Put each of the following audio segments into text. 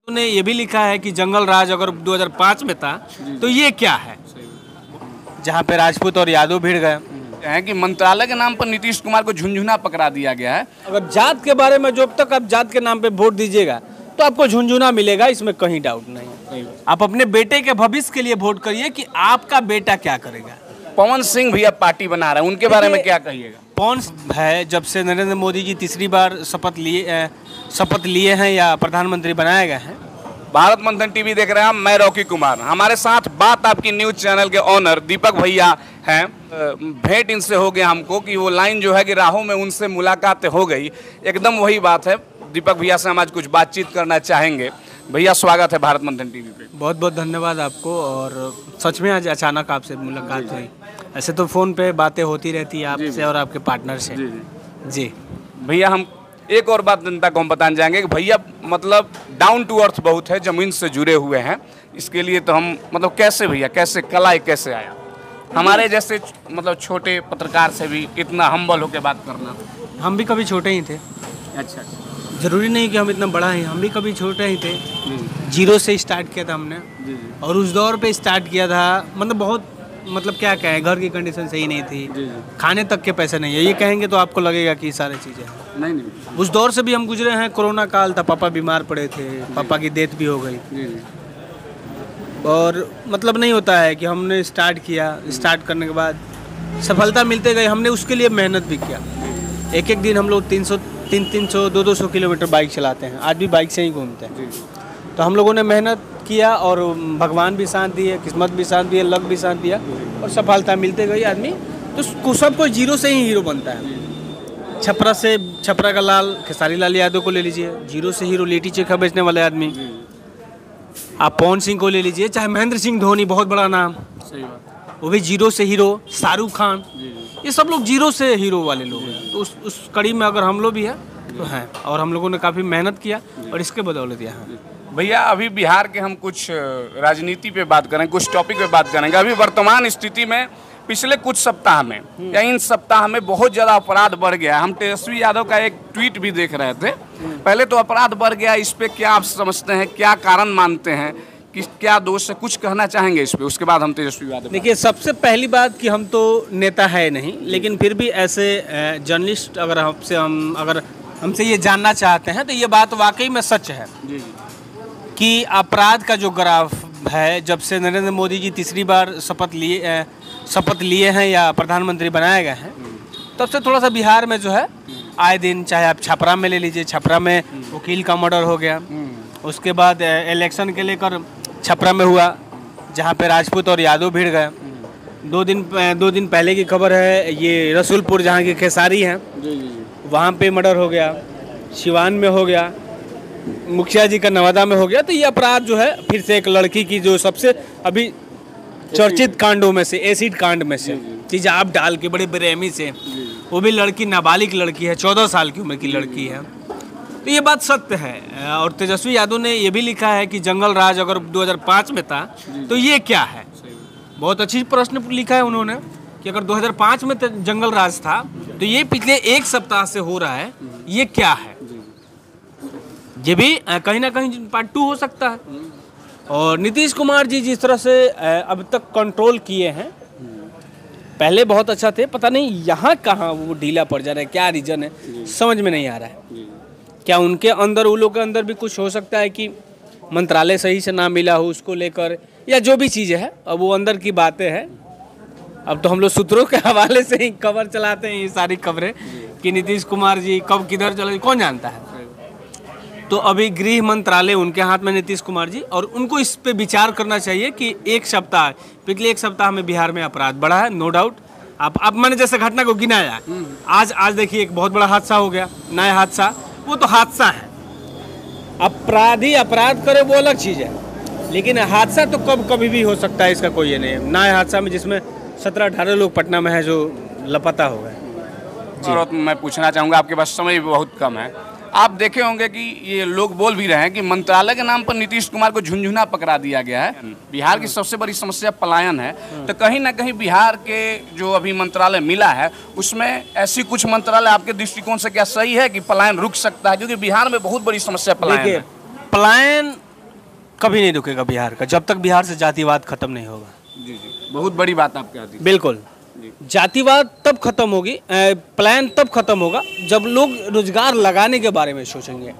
ने ये भी लिखा है कि जंगल राज अगर 2005 में था तो ये क्या है, जहाँ पे राजपूत और यादव भिड़ गए है कि मंत्रालय के नाम पर नीतीश कुमार को झुंझुना पकड़ा दिया गया है। अगर जात के बारे में जब तक आप जात के नाम पे वोट दीजिएगा तो आपको झुंझुना मिलेगा, इसमें कहीं डाउट नहीं है। आप अपने बेटे के भविष्य के लिए वोट करिए कि आपका बेटा क्या करेगा। पवन सिंह भी अब पार्टी बना रहे हैं, उनके बारे में क्या कहिएगा? पवन है, जब से नरेंद्र मोदी जी तीसरी बार शपथ लिए हैं या प्रधानमंत्री बनाए गए हैं। भारत मंथन टीवी देख रहे हैं, मैं रॉकी कुमार, हमारे साथ बात आपकी न्यूज चैनल के ऑनर दीपक भैया हैं। भेंट इनसे हो गया हमको कि वो लाइन जो है कि राहों में उनसे मुलाकात हो गई, एकदम वही बात है। दीपक भैया से हम आज कुछ बातचीत करना चाहेंगे। भैया स्वागत है भारत मंथन टीवी पे। बहुत बहुत धन्यवाद आपको। और सच में आज अचानक आपसे मुलाकात हुई, ऐसे तो फ़ोन पे बातें होती रहती है आपसे और आपके पार्टनर से। जी भैया, हम एक और बात जनता को हम बताना चाहेंगे कि भैया मतलब डाउन टू अर्थ बहुत है, ज़मीन से जुड़े हुए हैं। इसके लिए तो हम मतलब कैसे भैया, कैसे कलाई कैसे आया हमारे जैसे मतलब छोटे पत्रकार से भी इतना हम्बल होकर बात करना? हम भी कभी छोटे ही थे। अच्छा, ज़रूरी नहीं कि हम इतना बड़ा हैं, हम भी कभी छोटे ही थे। जीरो से स्टार्ट किया था हमने, और उस दौर पे स्टार्ट किया था। मतलब क्या कहें, घर की कंडीशन सही नहीं थी, खाने तक के पैसे नहीं है। ये कहेंगे तो आपको लगेगा कि सारी चीज़ें नहीं। उस दौर से भी हम गुजरे हैं। कोरोना काल था, पापा बीमार पड़े थे, पापा की डेथ भी हो गई। और मतलब नहीं होता है कि हमने स्टार्ट किया, स्टार्ट करने के बाद सफलता मिलते गई। हमने उसके लिए मेहनत भी किया। एक एक दिन हम लोग 300 200 किलोमीटर बाइक चलाते हैं, आज भी बाइक से ही घूमते हैं। तो हम लोगों ने मेहनत किया और भगवान भी साथ दिए, किस्मत भी साथ दिए, लक भी साथ दिया और सफलता मिलते गई। आदमी तो सब कोई जीरो से ही हीरो बनता है। छपरा का लाल खेसारी लाल यादव को ले लीजिए, जीरो से हीरो। लिट्टी चोखा बेचने वाले आदमी। आप पवन सिंह को ले लीजिए, चाहे महेंद्र सिंह धोनी, बहुत बड़ा नाम, सही बात, वो भी जीरो से हीरो। शाहरुख खान, ये सब लोग जीरो से हीरो वाले लोग हैं। तो उस कड़ी में अगर हम लोग भी हैं तो हैं, और हम लोगों ने काफ़ी मेहनत किया और इसके बदौलत यहाँ हैं। भैया अभी बिहार के हम कुछ राजनीति पे बात करें, कुछ टॉपिक पे बात करेंगे। अभी वर्तमान स्थिति में पिछले कुछ सप्ताह में या इन सप्ताह में बहुत ज़्यादा अपराध बढ़ गया। हम तेजस्वी यादव का एक ट्वीट भी देख रहे थे। पहले तो अपराध बढ़ गया, इस पे क्या आप समझते हैं, क्या कारण मानते हैं, कि क्या दोष है, कुछ कहना चाहेंगे इस पे? उसके बाद हम तेजस्वी यादव। देखिए, सबसे पहली बात कि हम तो नेता है नहीं, लेकिन फिर भी ऐसे जर्नलिस्ट अगर हमसे ये जानना चाहते हैं तो ये बात वाकई में सच है कि अपराध का जो ग्राफ है, जब से नरेंद्र मोदी जी तीसरी बार शपथ लिए हैं या प्रधानमंत्री बनाए गए हैं, तब से थोड़ा सा बिहार में जो है आए दिन, चाहे आप छपरा में ले लीजिए, छपरा में वकील का मर्डर हो गया। उसके बाद इलेक्शन के लेकर छपरा में हुआ, जहाँ पे राजपूत और यादव भिड़ गए। 2 दिन पहले की खबर है, ये रसूलपुर जहाँ की खेसारी हैं, वहाँ पे मर्डर हो गया। सिवान में हो गया, मुखिया जी का नवादा में हो गया। तो ये अपराध जो है फिर से एक लड़की की, जो सबसे अभी चर्चित कांडों में से, एसिड कांड में से चीज़ आप डाल के बड़े बेरहमी से, वो भी लड़की नाबालिग लड़की है, 14 साल की उम्र की लड़की है। तो ये बात सत्य है। और तेजस्वी यादव ने ये भी लिखा है कि जंगल राज अगर 2005 में था तो ये क्या है। बहुत अच्छी प्रश्न लिखा है उन्होंने कि अगर 2005 में जंगल राज था तो ये पिछले एक सप्ताह से हो रहा है, ये क्या है। ये भी कहीं ना कहीं पार्ट 2 हो सकता है। और नीतीश कुमार जी जिस तरह से अब तक कंट्रोल किए हैं, पहले बहुत अच्छा थे, पता नहीं यहाँ कहाँ वो ढीला पड़ जा रहा है, क्या रीज़न है समझ में नहीं आ रहा है। क्या उनके अंदर, उन लोगों के अंदर भी कुछ हो सकता है कि मंत्रालय सही से ना मिला हो उसको लेकर, या जो भी चीज़ें हैं, अब वो अंदर की बातें हैं। अब तो हम लोग सूत्रों के हवाले से ही खबर चलाते हैं, ये सारी खबरें कि नीतीश कुमार जी कब किधर चले कौन जानता है। तो अभी गृह मंत्रालय उनके हाथ में, नीतीश कुमार जी, और उनको इस पे विचार करना चाहिए कि पिछले एक सप्ताह में बिहार में अपराध बढ़ा है, नो डाउट। अब मैंने जैसे घटना को गिनाया, आज देखिए एक बहुत बड़ा हादसा हो गया, नया हादसा, वो तो हादसा है। अपराधी अपराध करे वो अलग चीज़ है, लेकिन हादसा तो कभी भी हो सकता है, इसका कोई ये नहीं है। नया हादसा में जिसमें 17-18 लोग पटना में है जो लापता हो गए। और मैं पूछना चाहूँगा, आपके पास समय भी बहुत कम है, आप देखे होंगे कि ये लोग बोल भी रहे हैं कि मंत्रालय के नाम पर नीतीश कुमार को झुंझुना पकड़ा दिया गया है। बिहार की सबसे बड़ी समस्या पलायन है। तो कहीं ना कहीं बिहार के जो अभी मंत्रालय मिला है, उसमें ऐसी कुछ मंत्रालय आपके दृष्टिकोण से क्या सही है कि पलायन रुक सकता है? क्योंकि बिहार में बहुत बड़ी समस्या पलायन है। पलायन कभी नहीं रुकेगा बिहार का, जब तक बिहार से जातिवाद खत्म नहीं होगा। जी जी, बहुत बड़ी बात आप कह दी। बिल्कुल, जातिवाद तब खत्म होगी, प्लान तब खत्म होगा जब लोग रोजगार लगाने के बारे में सोचेंगे।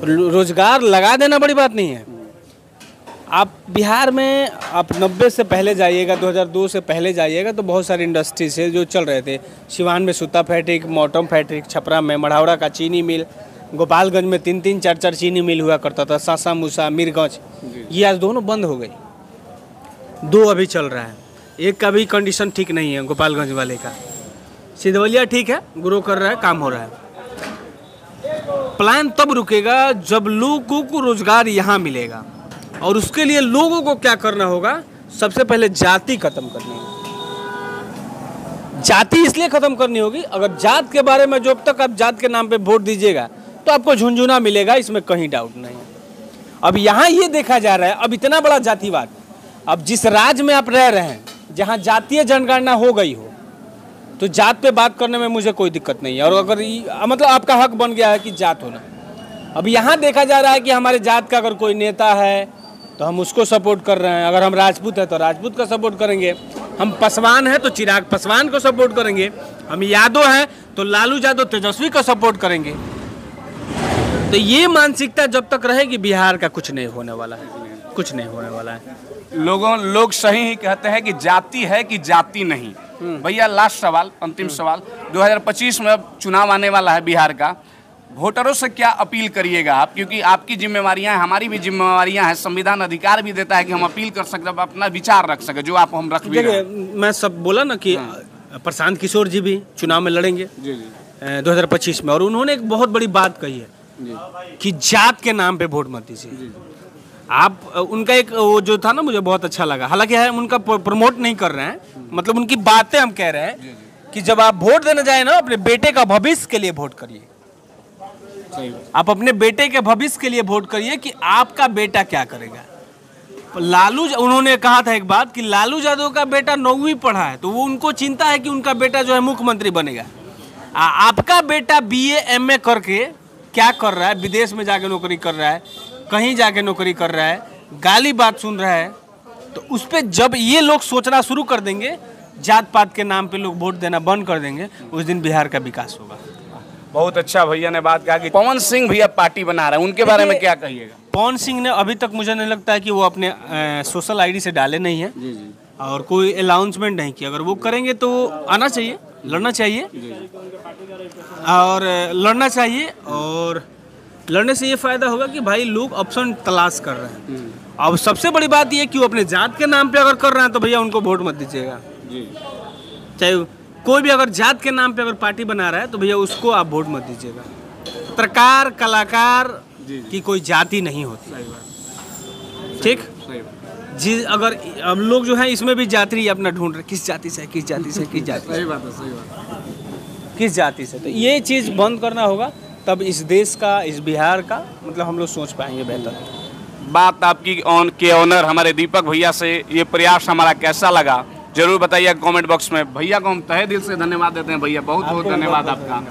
रोजगार लगा देना बड़ी बात नहीं है। आप बिहार में आप 90 से पहले जाइएगा, 2002 से पहले जाइएगा तो बहुत सारी इंडस्ट्रीज है जो चल रहे थे। सिवान में सूता फैक्ट्री, मोटम फैक्ट्री, छपरा में मढ़ौरा का चीनी मिल, गोपालगंज में 3-3 4-4 चीनी मिल हुआ करता था, सासा मूसा, मीरगंज। ये आज दोनों बंद हो गई, 2 अभी चल रहा है। एक का भी कंडीशन ठीक नहीं है, गोपालगंज वाले का। सिद्धवलिया ठीक है, ग्रो कर रहा है, काम हो रहा है। प्लान तब रुकेगा जब लोगों को रोजगार यहाँ मिलेगा, और उसके लिए लोगों को क्या करना होगा, सबसे पहले जाति खत्म करनी होगी। जाति इसलिए खत्म करनी होगी, अगर जात के बारे में जब तक आप जात के नाम पे वोट दीजिएगा तो आपको झुनझुना मिलेगा, इसमें कहीं डाउट नहीं है। अब यहाँ ये देखा जा रहा है, अब इतना बड़ा जातिवाद, अब जिस राज्य में आप रह रहे हैं जहाँ जातीय जनगणना हो गई हो तो जात पे बात करने में मुझे कोई दिक्कत नहीं है, और अगर मतलब आपका हक बन गया है कि जात होना। अब यहाँ देखा जा रहा है कि हमारे जात का अगर कोई नेता है तो हम उसको सपोर्ट कर रहे हैं, अगर हम राजपूत हैं तो राजपूत का सपोर्ट करेंगे, हम पासवान हैं तो चिराग पासवान को सपोर्ट करेंगे, हम यादव हैं तो लालू यादव तेजस्वी को सपोर्ट करेंगे। तो ये मानसिकता जब तक रहेगी बिहार का कुछ नहीं होने वाला है, कुछ नहीं होने वाला है। लोग सही ही कहते हैं कि जाति है कि जाति नहीं। भैया लास्ट सवाल, अंतिम सवाल, 2025 में अब चुनाव आने वाला है बिहार का, वोटरों से क्या अपील करिएगा आप, क्योंकि आपकी जिम्मेवारियां हैं, हमारी भी जिम्मेवारियां हैं, संविधान अधिकार भी देता है कि हम अपील कर सकते, अपना विचार रख सके, जो आप हम रख भी रहे हैं। मैं सब बोला ना कि प्रशांत किशोर जी भी चुनाव में लड़ेंगे 2025 में, और उन्होंने एक बहुत बड़ी बात कही है कि जात के नाम पे वोट मत दीजिए आप। उनका एक वो जो था ना, मुझे बहुत अच्छा लगा, हालांकि हम उनका प्रमोट नहीं कर रहे हैं, मतलब उनकी बातें हम कह रहे हैं कि जब आप वोट देने जाए ना, अपने बेटे का भविष्य के लिए वोट करिए। आप अपने बेटे के भविष्य के लिए वोट करिए कि आपका बेटा क्या करेगा। उन्होंने कहा था एक बात कि लालू यादव का बेटा 9वीं पढ़ा है, तो वो उनको चिंता है कि उनका बेटा जो है मुख्यमंत्री बनेगा। आपका बेटा BA MA करके क्या कर रहा है, विदेश में जाके नौकरी कर रहा है, कहीं जाके नौकरी कर रहा है, गाली बात सुन रहा है, तो उस पर जब ये लोग सोचना शुरू कर देंगे, जात पात के नाम पे लोग वोट देना बंद कर देंगे, उस दिन बिहार का विकास होगा। बहुत अच्छा भैया ने बात कहा कि पवन सिंह भी अब पार्टी बना रहे हैं, उनके बारे में क्या कहिएगा? पवन सिंह ने अभी तक मुझे नहीं लगता है कि वो अपने सोशल ID से डाले नहीं है और कोई अनाउंसमेंट नहीं किया। अगर वो करेंगे तो आना चाहिए, लड़ना चाहिए, और लड़ना चाहिए, और लड़ने से ये फायदा होगा कि भाई लोग ऑप्शन तलाश कर रहे हैं। अब सबसे बड़ी बात ये कि वो अपने जात के नाम पे अगर कर रहे हैं तो भैया उनको वोट मत दीजिएगा। चाहे कोई भी अगर जात के नाम पे अगर पार्टी बना रहा है तो भैया उसको आप वोट मत दीजिएगा। पत्रकार, कलाकार की कोई जाति नहीं होती, ठीक जी। अगर अब लोग जो है इसमें भी जाति अपना ढूंढ रहे, किस जाति से, किस जाति से, किस जाति से, सही बात है, सही बात, किस जाति से। तो ये चीज़ बंद करना होगा, तब इस देश का, इस बिहार का मतलब हम लोग सोच पाएंगे बेहतर। बात आपकी ऑनर हमारे दीपक भैया से, ये प्रयास हमारा कैसा लगा जरूर बताइए कमेंट बॉक्स में। भैया को हम तहे दिल से धन्यवाद देते हैं। भैया बहुत बहुत धन्यवाद आपका।